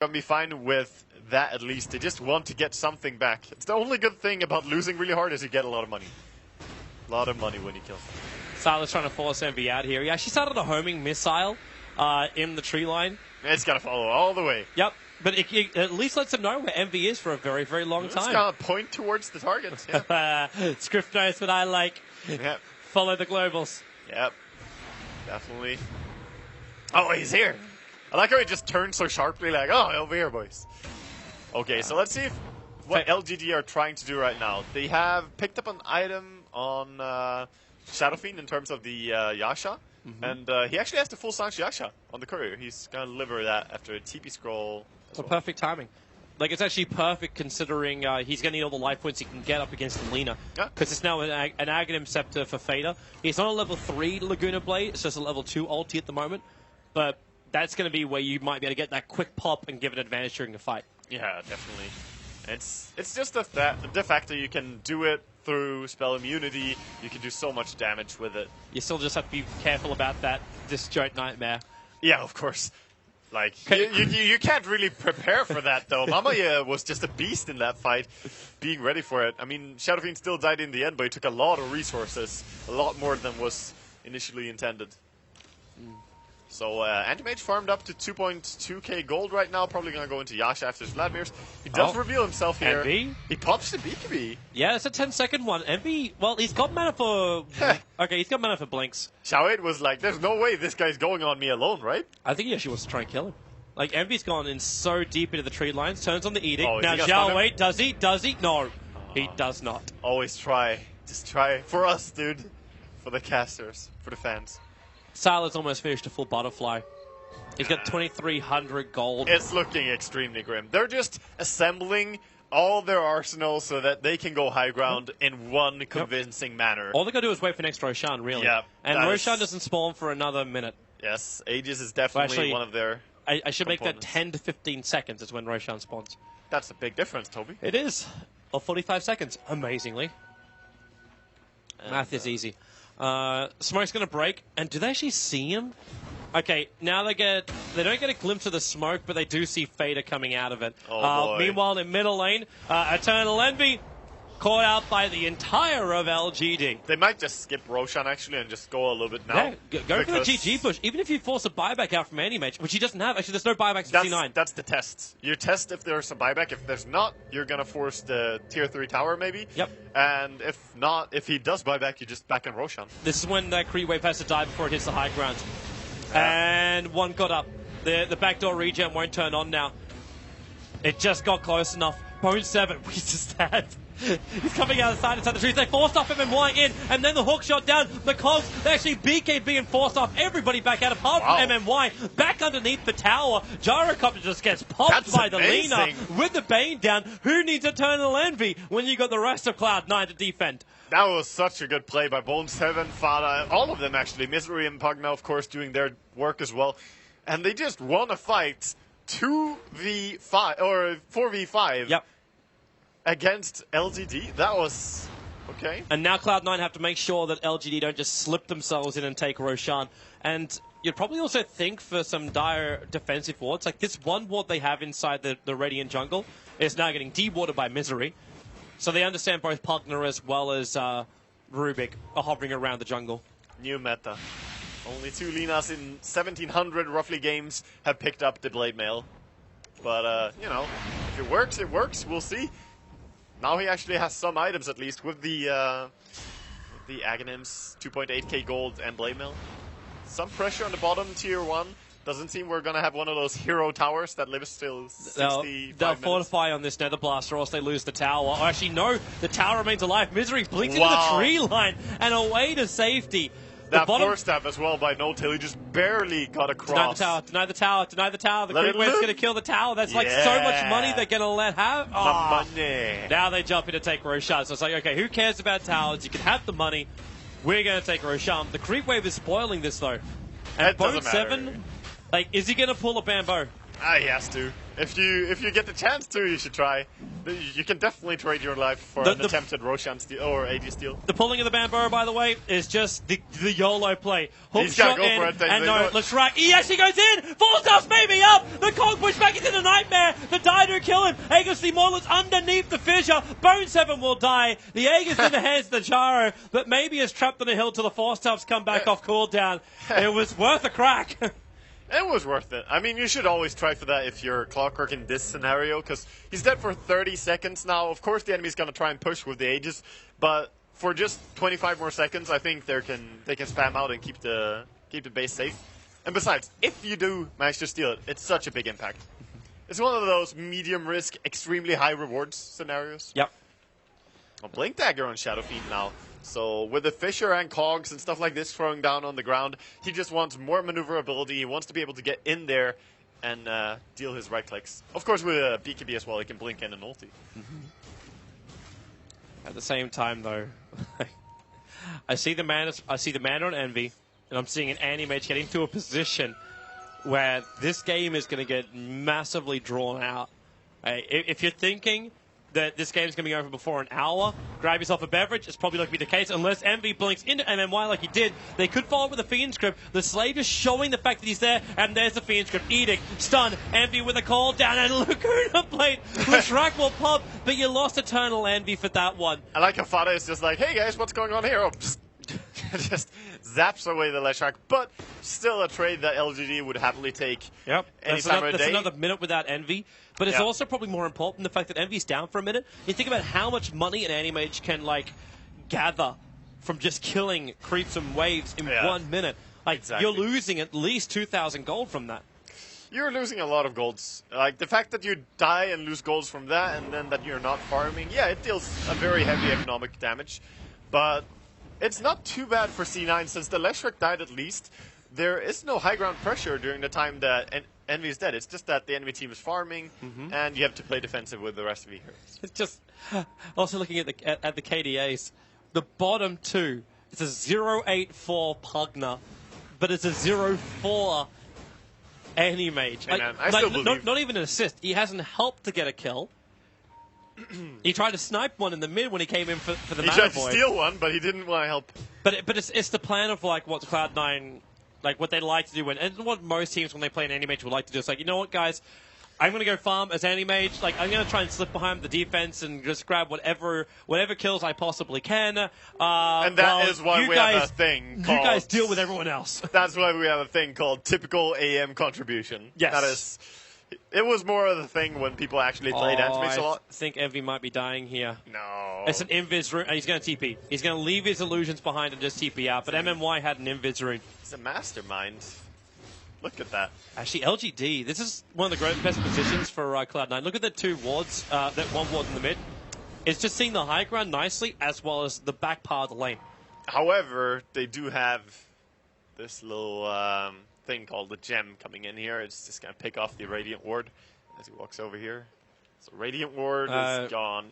gonna be fine with that at least. They just want to get something back. It's the only good thing about losing really hard is you get a lot of money. A lot of money when you kill. Silas trying to force MV out here. He actually started a homing missile in the tree line. It's got to follow all the way. Yep. But it at least lets him know where MV is for a very, very long time. It's got to point towards the target. Yeah. Script knows what I like. Yep. Follow the globals. Yep. Definitely. Oh, he's here. I like how he just turned so sharply like, oh, over here, boys. Okay, so let's see what LGD are trying to do right now. They have picked up an item on Shadow Fiend in terms of the Yasha. And he actually has the full Sanch Yasha on the courier. He's going to deliver that after a TP scroll. So perfect timing. Like, it's actually perfect considering he's going to need all the life points he can get up against Lina. Because it's now an Aghanim Scepter for Fader. He's not a level 3 Laguna Blade, it's just a level 2 ulti at the moment. But that's going to be where you might be able to get that quick pop and give an advantage during a fight. Yeah, definitely. It's just the fact that you can do it through spell immunity. You can do so much damage with it. You still just have to be careful about that disjoint nightmare. Yeah, of course. Like, you can't really prepare for that, though. Mamaya was just a beast in that fight, being ready for it. I mean, Shadow Fiend still died in the end, but he took a lot of resources, a lot more than was initially intended. So, Anti-Mage farmed up to 2.2k gold right now, probably going to go into Yasha after Vladimir's. He does reveal himself here. Envy? He pops the BKB. Yeah, it's a 10-second one. Envy, well, he's got mana for... okay, he's got mana for Blinks. Xiaowei was like, there's no way this guy's going on me alone, right? I think he actually wants to try and kill him. Like, Envy's gone in so deep into the tree lines, turns on the Edict. Oh, now, Xiaowei, does he? Does he? No, he does not. Always try. Just try. For us, dude. For the casters. For the fans. Silas almost finished a full butterfly. He's got 2,300 gold. It's looking extremely grim. They're just assembling all their arsenals so that they can go high ground in one convincing manner. All they gotta do is wait for next Roshan, really. Yep, and Roshan doesn't spawn for another minute. Yes, Aegis is definitely one of their I should make that components. 10 to 15 seconds is when Roshan spawns. That's a big difference, Toby. It is. Or 45 seconds, amazingly. Math is easy. Smoke's going to break, and do they actually see him? Okay, now they don't get a glimpse of the smoke, but they do see Fader coming out of it. Oh, boy. Meanwhile, in middle lane, Eternal Envy caught out by the entire of LGD. They might just skip Roshan, actually, and just go a little bit now. Yeah, go for the GG push. Even if you force a buyback out from Anti-Mage, which he doesn't have. Actually, there's no buybacks in C9. That's the test. You test if there's a buyback. If there's not, you're going to force the tier 3 tower, maybe. Yep. And if not, if he does buyback, you just back on Roshan. This is when that creep wave has to die before it hits the high ground. And one got up. The backdoor regen won't turn on now. It just got close enough. Bone 7, we just had. He's coming outside inside the trees. They forced off MMY in, and then the hook shot down. The cogs, actually BK being forced off. Everybody back out apart from MMY. Back underneath the tower. Gyrocopter just gets popped by the Lina with the Bane down. Who needs Eternal Envy when you got the rest of Cloud9 to defend? That was such a good play by Bone 7, Fada, all of them actually. Misery and Pugna, of course, doing their work as well. And they just won a fight 2v5, or 4v5. Yep. Against LGD. That was okay. And now Cloud9 have to make sure that LGD don't just slip themselves in and take Roshan. And you'd probably also think for some dire defensive wards, like this one ward they have inside the Radiant jungle is now getting de-warded by Misery. So they understand both Pugna as well as Rubik are hovering around the jungle. New meta. Only 2 Linas in 1,700 roughly games have picked up the Blade Mail. But, you know, if it works, it works. We'll see. Now he actually has some items at least with the Aghanims, 2.8k gold and Blade Mail. Some pressure on the bottom tier 1. Doesn't seem we're going to have one of those hero towers that lives till 65 They'll minutes. fortify on this Nether Blaster or else they lose the tower. Oh, actually, no, the tower remains alive. Misery blinks into the tree line and away to safety. That force stab as well by No-Tail, he just barely got across. Deny the tower. The Queen Wave's going to kill the tower. That's like so much money they're going to let have. Oh. Money. Now they jump in to take Roshan. So it's like, okay, who cares about towers? You can have the money. We're going to take Roshan. The Creep Wave is spoiling this, though. And Bone 7, like, is he going to pull a Bamboo? He has to. If you get the chance to, you should try. You can definitely trade your life for an attempted Roshan steal or AD steal. The pulling of the Bamboo, by the way, is just the YOLO play. Hook He's got shot to go in, for it. and no, Leshrac, he actually goes in! 4-star's maybe up! The Kong push back into the Nightmare! The Dido kill him! Aegis the Immortal's underneath the fissure! Bone 7 will die! The Aegis in the hands of the Charo, but maybe is trapped on the hill till the 4-stars come back off cooldown. It was worth a crack. It was worth it. I mean, you should always try for that if you're Clockwork in this scenario, because he's dead for 30 seconds now. Of course, the enemy's going to try and push with the Aegis, but for just 25 more seconds, I think they can spam out and keep the base safe. And besides, if you do manage to steal it, it's such a big impact. It's one of those medium risk, extremely high rewards scenarios. Yep. A Blink Dagger on Shadow Fiend now. So with the Fissure and Cogs and stuff like this throwing down on the ground, he just wants more maneuverability. He wants to be able to get in there and deal his right clicks. Of course, with a BKB as well, he can blink in an ulti. At the same time, though, I see the man on Envy, and I'm seeing an Anti-Mage get into a position where this game is going to get massively drawn out. If you're thinking that this game's going to be over before an hour, grab yourself a beverage. It's probably not going to be the case unless Envy blinks into MMY like he did. They could follow up with a Fiend's Grip. The Slave is showing the fact that he's there, and there's the Fiend's Grip. Edict, stun, Envy with a call down, and Laguna Blade. Leshrac will pop, but you lost Eternal Envy for that one. I like how Fada is just like, hey guys, what's going on here? Oh, just zaps away the Leshrac, but still a trade that LGD would happily take any time of the day. That's another minute without Envy. But it's also probably more important the fact that Envy's down for a minute. You think about how much money an Anti-Mage can gather from just killing creeps and waves in 1 minute. You're losing at least 2,000 gold from that. You're losing a lot of golds. The fact that you die and lose golds from that, and then that you're not farming, it deals a very heavy economic damage. But it's not too bad for C9 since the Leshrac died at least. There is no high ground pressure during the time that Envy is dead. It's just that the enemy team is farming, and you have to play defensive with the rest of the heroes. It's just also looking at the KDAs. The bottom two, it's a 0.84 Pugna, but it's a 0.4 Anti-Mage. Hey man, I still believe. Not even an assist. He hasn't helped to get a kill. He tried to snipe one in the mid when he came in for the Mana Void. He tried to steal one, but he didn't want to help. But it's the plan of what Cloud9. What they like to do, and what most teams when they play an Anti-Mage would like to do is you know what, guys, I'm going to go farm as Anti-Mage. I'm going to try and slip behind the defense and just grab whatever kills I possibly can. And that is why we have a thing called... You guys deal with everyone else. That's why we have a thing called typical AM contribution. Yes. That is... It was more of the thing when people actually played Anti-Mage a lot. I think Envy might be dying here. No. It's an invis rune. He's going to TP. He's going to leave his illusions behind and just TP out. But MMY had an invis rune. He's a mastermind. Look at that. Actually, LGD, this is one of the best positions for Cloud9. Look at the two wards, that one ward in the mid. It's just seeing the high ground nicely as well as the back part of the lane. However, they do have this little... thing called the gem coming in here. It's just going to pick off the Radiant Ward as he walks over here. So Radiant Ward is gone.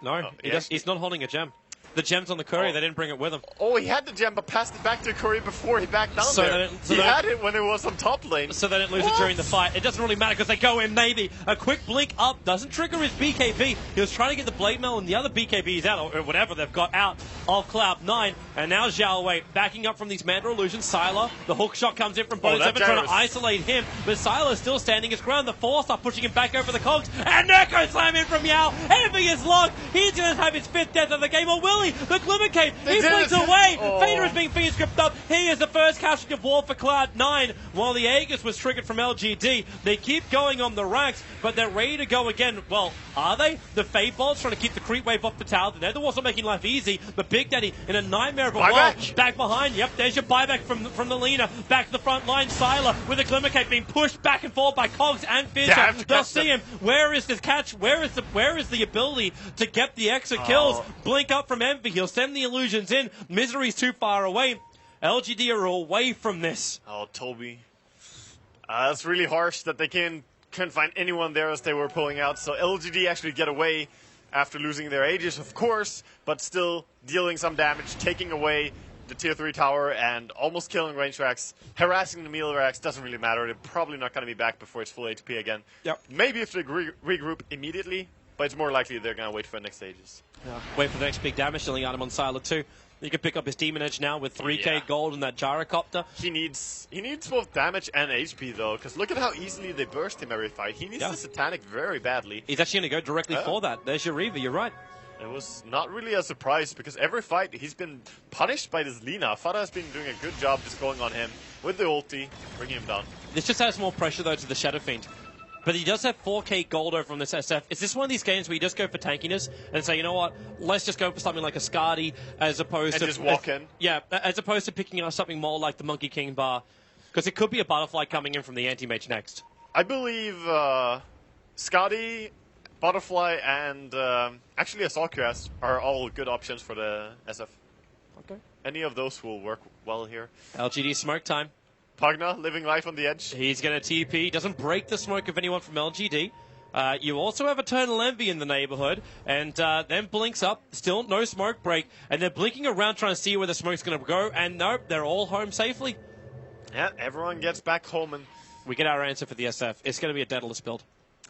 No, he's not holding a gem. The gem's on the courier, they didn't bring it with him. Oh, he had the gem, but passed it back to courier before he backed down there. He had it when it was on top lane. So they didn't lose it during the fight. It doesn't really matter because they go in maybe. A quick blink up doesn't trigger his BKB. He was trying to get the Blade Mail and the other BKBs out, or whatever they've got out of Cloud9. And now Zhao Wei backing up from these Mandra illusions. Sylar, the hook shot comes in from Bone 7 trying to isolate him. But Sylar is still standing his ground. The Force are pushing him back over the cogs. And Nerko slam in from Yao. Envy is locked. He's going to have his 5th death of the game. Or will he? The Glimmer Cave. He blinks away. Vader is being Fiend Script up. He is the first casualty of war for Cloud9. While the Aegis was triggered from LGD. They keep going on the racks, but they're ready to go again. Well, are they? The Fade Bolts trying to keep the creep wave off the tower. The Nether Walls are making life easy, but Big Daddy in a nightmare of a wall. Back behind. Yep, there's your buyback from the Lina. Back to the front line. Sylar with a Glimmer Cape being pushed back and forth by Cogs and Fissure. They'll see him. Where is this catch? Where is the ability to get the extra kills? Blink up from Envy. He'll send the illusions in. Misery's too far away. LGD are away from this. Oh, Toby. That's really harsh that they couldn't find anyone there as they were pulling out. So LGD actually get away after losing their Aegis, of course, but still dealing some damage, taking away the tier 3 tower and almost killing range racks. Harassing the melee racks doesn't really matter. They're probably not going to be back before it's full HP again. Yep. Maybe if they regroup immediately, but it's more likely they're going to wait for the next stages. Yeah. Wait for the next big damage dealing item on Sylar too. You can pick up his Demon Edge now with 3k gold and that Gyrocopter. He needs both damage and HP though, because look at how easily they burst him every fight. He needs the Satanic very badly. He's actually going to go directly for that. There's your Reaver, you're right. It was not really a surprise because every fight he's been punished by this Lina. Fada has been doing a good job just going on him with the ulti, bringing him down. This just adds more pressure though to the Shadow Fiend. But he does have 4k gold over from this SF. Is this one of these games where you just go for tankiness and say, you know what, let's just go for something like a Skadi as opposed to... just walk in? Yeah, as opposed to picking up something more like the Monkey King bar. Because it could be a Butterfly coming in from the Anti-Mage next. I believe Skadi, Butterfly, and actually Assault QS are all good options for the SF. Okay. Any of those will work well here. LGD smoke time. Pugna, living life on the edge. He's going to TP. Doesn't break the smoke of anyone from LGD. You also have Eternal Envy in the neighborhood. And then blinks up. Still no smoke break. And they're blinking around trying to see where the smoke's going to go. And nope, they're all home safely. Yeah, everyone gets back home. And we get our answer for the SF. It's going to be a Daedalus build.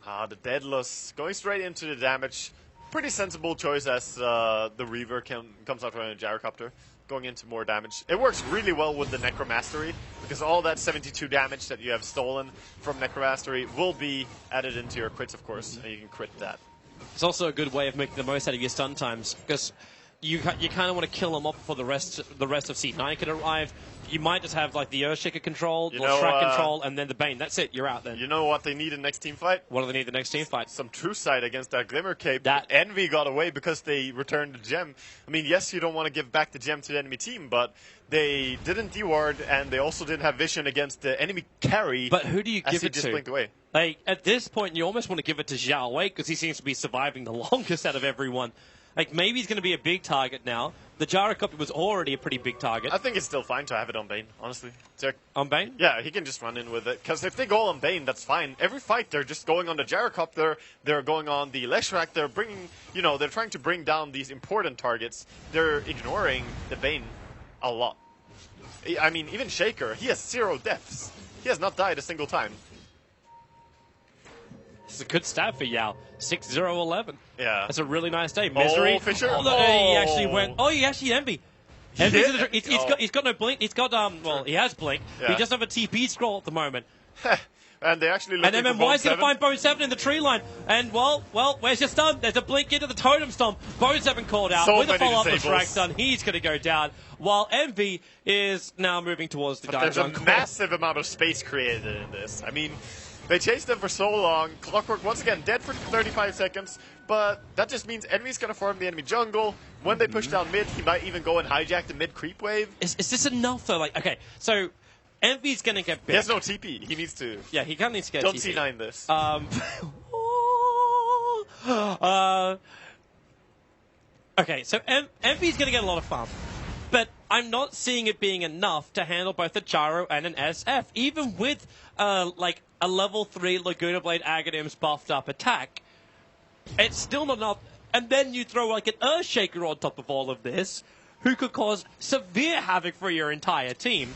The Daedalus going straight into the damage. Pretty sensible choice as the Reaver comes out from a Gyrocopter. Going into more damage. It works really well with the Necromastery because all that 72 damage that you have stolen from Necromastery will be added into your crits, of course, and you can crit that. It's also a good way of making the most out of your stun times because you kind of want to kill them up before the rest of C9 can arrive. You might just have like the Earthshaker control, the Shrek control, and then the Bane. That's it. You're out then. You know what they need in next team fight? What do they need the next team fight? Some true sight against that Glimmer Cape. That Envy got away because they returned the gem. I mean, yes, you don't want to give back the gem to the enemy team, but they didn't deward, and they also didn't have vision against the enemy carry. But who do you give it just to? Blinked away. Like at this point, you almost want to give it to Xiao Wei because he seems to be surviving the longest out of everyone. Like, maybe he's going to be a big target now. The Gyrocopter was already a pretty big target. I think it's still fine to have it on Bane, honestly. On Bane? Yeah, he can just run in with it. Because if they go on Bane, that's fine. Every fight, they're just going on the Gyrocopter. They're going on the Leshrac. They're bringing, they're trying to bring down these important targets. They're ignoring the Bane a lot. I mean, even Shaker, he has 0 deaths. He has not died a single time. It's a good stat for Yao. 6-0-11. Yeah. That's a really nice day. Misery. Oh, Fisher. He actually went. Oh, he actually Envy. He's got no blink. He's got, he has blink. Yeah. He doesn't have a TP scroll at the moment. And they actually looking and then MMY's going to find Bone 7 in the tree line. And, well, where's your stun? There's a blink into the Totem Stomp. Bone 7 called out. With a follow-up of Shrek stun, he's going to go down. While Envy is now moving towards the guy. There's a massive amount of space created in this. I mean, they chased them for so long. Clockwork, once again, dead for 35 seconds. But that just means Envy's going to farm the enemy jungle. When they push down mid, he might even go and hijack the mid creep wave. Is this enough, though? Like, okay, so Envy's going to get big. He has no TP. He needs to. Yeah, he kind of needs to get Don't TP. C9 this. Okay, so Envy's going to get a lot of farm. But I'm not seeing it being enough to handle both a Gyro and an SF. Even with, like, a level 3 Laguna Blade Aghanims buffed up attack, it's still not enough. And then you throw, like, an Earthshaker on top of all of this, who could cause severe havoc for your entire team.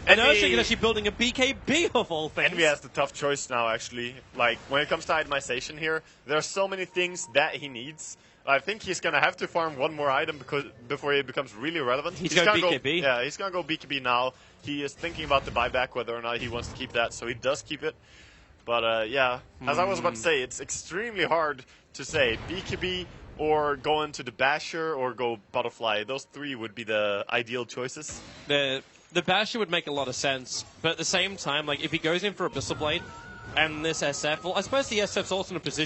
And Earthshaker is actually building a BKB of all things. Envy has the tough choice now, actually. Like, when it comes to itemization here, there are so many things that he needs. I think he's going to have to farm one more item before he becomes really relevant. He's going to BKB? Yeah, he's going to go BKB now. He is thinking about the buyback, whether or not he wants to keep that, so he does keep it. But, yeah, as I was about to say, it's extremely hard to say BKB or go into the Basher or go Butterfly. Those 3 would be the ideal choices. The Basher would make a lot of sense, but at the same time, like, if he goes in for Abyssal Blade and this SF, well, I suppose the SF's also in a position